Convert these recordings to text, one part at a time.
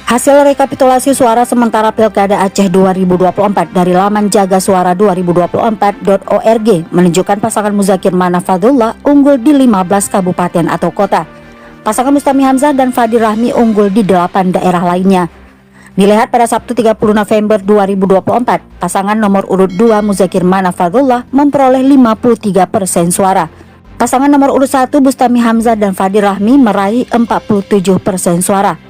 Hasil rekapitulasi suara sementara Pilkada Aceh 2024 dari laman jagasuara2024.org menunjukkan pasangan Muzakir Mana Fadlullah unggul di 15 kabupaten atau kota. Pasangan Mustami Hamzah dan Fadir Rahmi unggul di 8 daerah lainnya. Dilihat pada Sabtu 30 November 2024, pasangan nomor urut 2 Muzakir Mana Fadlullah memperoleh 53% suara. Pasangan nomor urut 1 Mustami Hamzah dan Fadir Rahmi meraih 47% suara.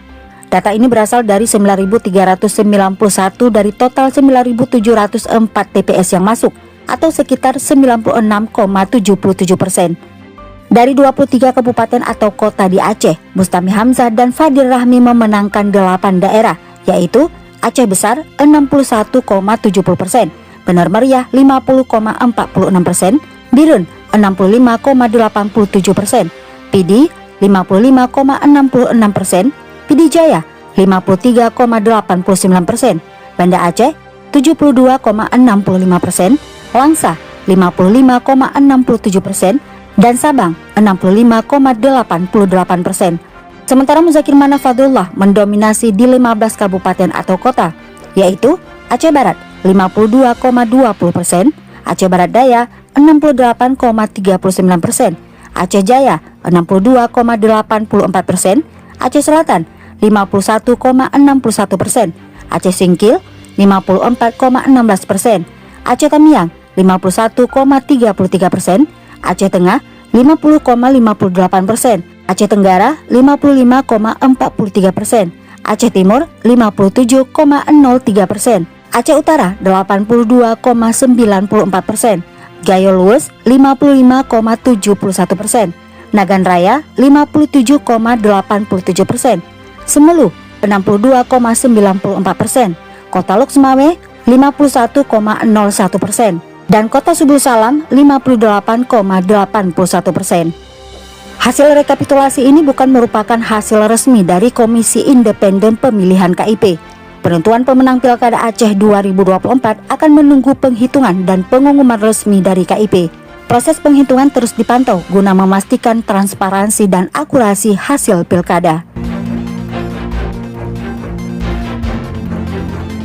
Data ini berasal dari 9.391 dari total 9.704 TPS yang masuk, atau sekitar 96,77%. Dari 23 kabupaten atau kota di Aceh, Mustami Hamzah dan Fadir Rahmi memenangkan 8 daerah, yaitu Aceh Besar 61,70%, Benar Meriah 50,46%, Birun 65,87%, Pidi 55,66%, Pidi Jaya 53,89%, Banda Aceh 72,65%, Langsa 55,67%, dan Sabang 65,88%. Sementara Muzakir Mana Fadlullah mendominasi di 15 kabupaten atau kota, yaitu Aceh Barat 52,20%, Aceh Barat Daya 68,39%, Aceh Jaya 62,84%, Aceh Selatan 51,61%, Aceh Singkil 54,16%, Aceh Tamiang 51,33%, Aceh Tengah 50,58%, Aceh Tenggara 55,43%, Aceh Timur 57,03%, Aceh Utara 82,94%, Gayo Luwes 55,71%, Nagan Raya 57,87%, Semelu 62,94%, Kota Luk Semawe 51,01%, dan Kota Subul Salam 58,81%. Hasil rekapitulasi ini bukan merupakan hasil resmi dari Komisi Independen Pemilihan KIP. Penentuan pemenang Pilkada Aceh 2024 akan menunggu penghitungan dan pengumuman resmi dari KIP. Proses penghitungan terus dipantau guna memastikan transparansi dan akurasi hasil pilkada.